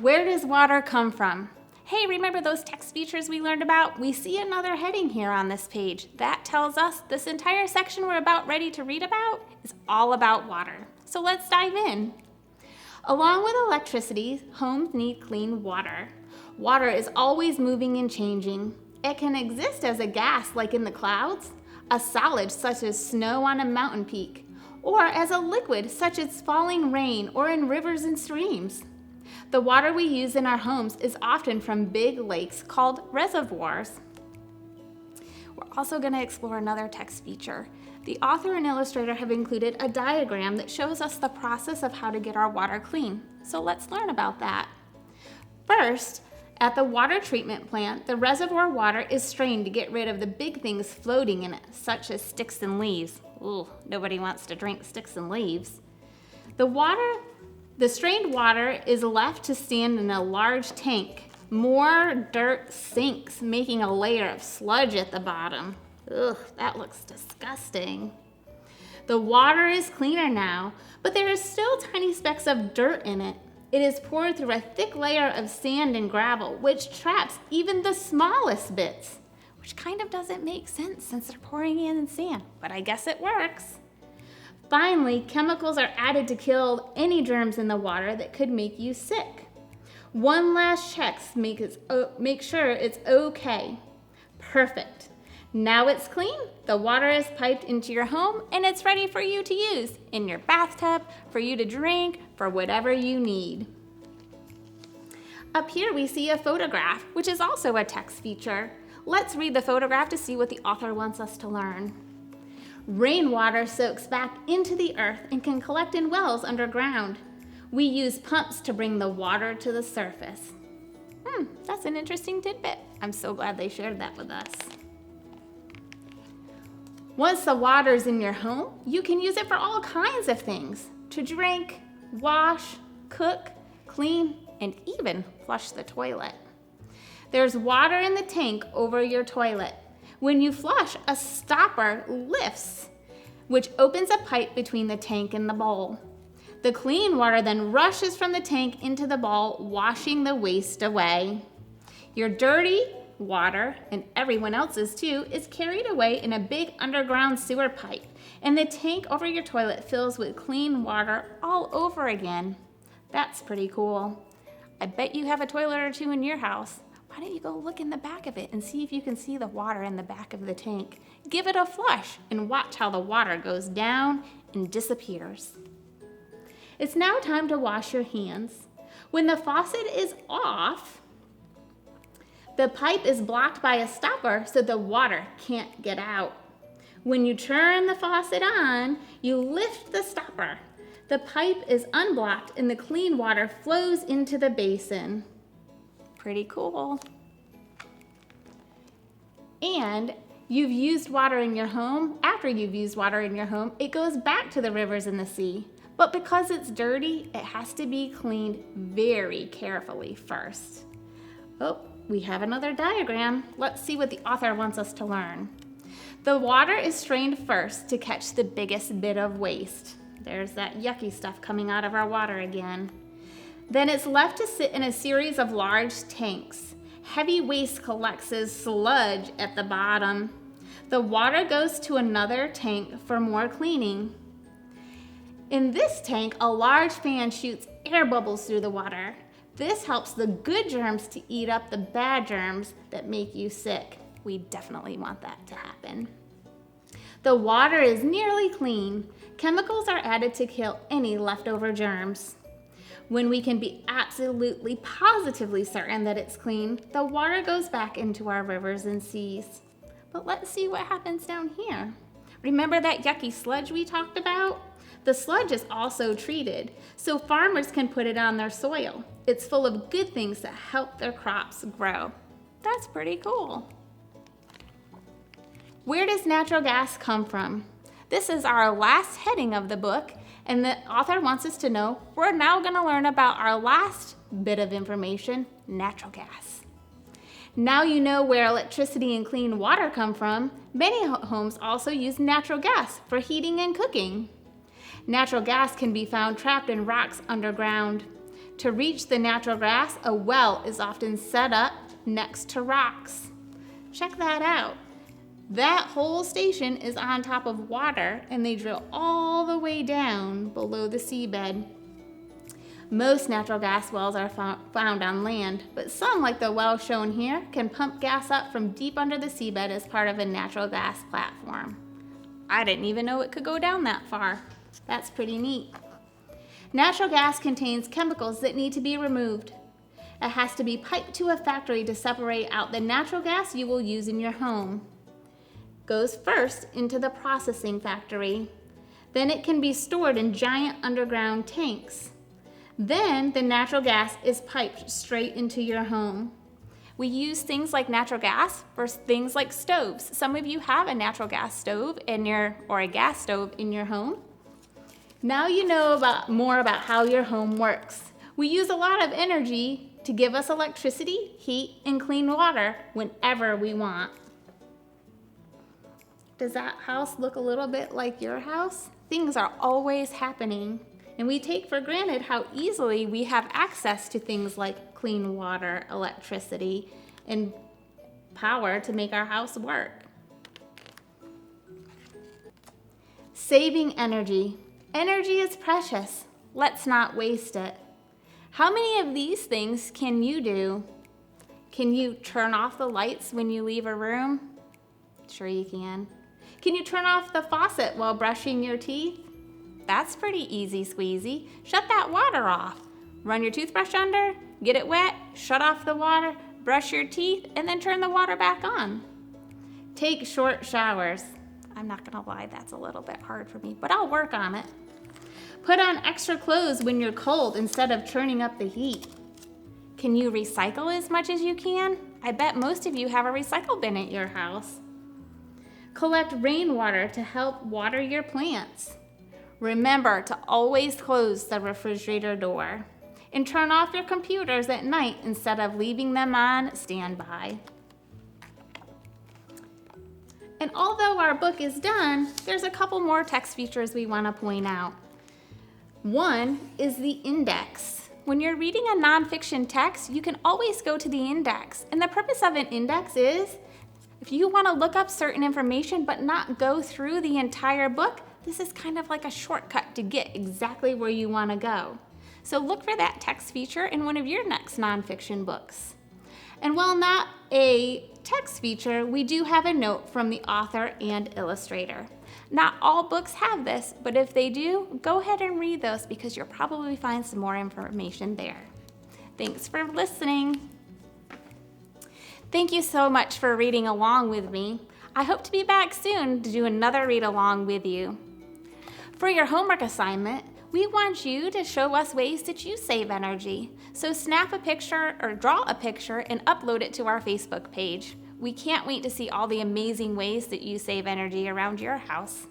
Where does water come from? Hey, remember those text features we learned about? We see another heading here on this page. That tells us this entire section we're about ready to read about is all about water. So let's dive in. Along with electricity, homes need clean water. Water is always moving and changing. It can exist as a gas like in the clouds, a solid such as snow on a mountain peak, or as a liquid such as falling rain or in rivers and streams. The water we use in our homes is often from big lakes called reservoirs. We're also going to explore another text feature. The author and illustrator have included a diagram that shows us the process of how to get our water clean. So let's learn about that. First, at the water treatment plant, the reservoir water is strained to get rid of the big things floating in it, such as sticks and leaves. Ooh, nobody wants to drink sticks and leaves. The strained water is left to stand in a large tank. More dirt sinks, making a layer of sludge at the bottom. Ugh, that looks disgusting. The water is cleaner now, but there is still tiny specks of dirt in it. It is poured through a thick layer of sand and gravel, which traps even the smallest bits, which kind of doesn't make sense since they're pouring in sand, but I guess it works. Finally, chemicals are added to kill any germs in the water that could make you sick. One last check make sure it's okay. Perfect. Now it's clean, the water is piped into your home, and it's ready for you to use in your bathtub, for you to drink, for whatever you need. Up here we see a photograph, which is also a text feature. Let's read the photograph to see what the author wants us to learn. Rainwater soaks back into the earth and can collect in wells underground. We use pumps to bring the water to the surface. That's an interesting tidbit. I'm so glad they shared that with us. Once the water's in your home, you can use it for all kinds of things. To drink, wash, cook, clean, and even flush the toilet. There's water in the tank over your toilet. When you flush, a stopper lifts, which opens a pipe between the tank and the bowl. The clean water then rushes from the tank into the bowl, washing the waste away. Your dirty water, and everyone else's too, is carried away in a big underground sewer pipe, and the tank over your toilet fills with clean water all over again. That's pretty cool. I bet you have a toilet or two in your house. Why don't you go look in the back of it and see if you can see the water in the back of the tank? Give it a flush and watch how the water goes down and disappears. It's now time to wash your hands. When the faucet is off, the pipe is blocked by a stopper so the water can't get out. When you turn the faucet on, you lift the stopper. The pipe is unblocked and the clean water flows into the basin. Pretty cool. And you've used water in your home. After you've used water in your home, it goes back to the rivers and the sea. But because it's dirty, it has to be cleaned very carefully first. Oh, we have another diagram. Let's see what the author wants us to learn. The water is strained first to catch the biggest bit of waste. There's that yucky stuff coming out of our water again. Then it's left to sit in a series of large tanks. Heavy waste collects as sludge at the bottom. The water goes to another tank for more cleaning. In this tank, a large fan shoots air bubbles through the water. This helps the good germs to eat up the bad germs that make you sick. We definitely want that to happen. The water is nearly clean. Chemicals are added to kill any leftover germs. When we can be absolutely positively certain that it's clean, the water goes back into our rivers and seas. But let's see what happens down here. Remember that yucky sludge we talked about? The sludge is also treated, so farmers can put it on their soil. It's full of good things that help their crops grow. That's pretty cool. Where does natural gas come from? This is our last heading of the book, and the author wants us to know we're now going to learn about our last bit of information, natural gas. Now you know where electricity and clean water come from. Many homes also use natural gas for heating and cooking. Natural gas can be found trapped in rocks underground. To reach the natural gas, a well is often set up next to rocks. Check that out. That whole station is on top of water, and they drill all the way down below the seabed. Most natural gas wells are found on land, but some, like the well shown here, can pump gas up from deep under the seabed as part of a natural gas platform. I didn't even know it could go down that far. That's pretty neat. Natural gas contains chemicals that need to be removed. It has to be piped to a factory to separate out the natural gas you will use in your home. Goes first into the processing factory. Then it can be stored in giant underground tanks. Then the natural gas is piped straight into your home. We use things like natural gas for things like stoves. Some of you have a natural gas stove or a gas stove in your home. Now you know more about how your home works. We use a lot of energy to give us electricity, heat, and clean water whenever we want. Does that house look a little bit like your house? Things are always happening, and we take for granted how easily we have access to things like clean water, electricity, and power to make our house work. Saving energy. Energy is precious. Let's not waste it. How many of these things can you do? Can you turn off the lights when you leave a room? Sure you can. Can you turn off the faucet while brushing your teeth? That's pretty easy squeezy. Shut that water off. Run your toothbrush under, get it wet, shut off the water, brush your teeth, and then turn the water back on. Take short showers. I'm not gonna lie, that's a little bit hard for me, but I'll work on it. Put on extra clothes when you're cold instead of turning up the heat. Can you recycle as much as you can? I bet most of you have a recycle bin at your house. Collect rainwater to help water your plants. Remember to always close the refrigerator door. And turn off your computers at night instead of leaving them on standby. And although our book is done, there's a couple more text features we want to point out. One is the index. When you're reading a nonfiction text, you can always go to the index. And the purpose of an index is, if you want to look up certain information but not go through the entire book, this is kind of like a shortcut to get exactly where you want to go. So look for that text feature in one of your next nonfiction books. And while not a text feature, we do have a note from the author and illustrator. Not all books have this, but if they do, go ahead and read those because you'll probably find some more information there. Thanks for listening. Thank you so much for reading along with me. I hope to be back soon to do another read along with you. For your homework assignment, we want you to show us ways that you save energy. So snap a picture or draw a picture and upload it to our Facebook page. We can't wait to see all the amazing ways that you save energy around your house.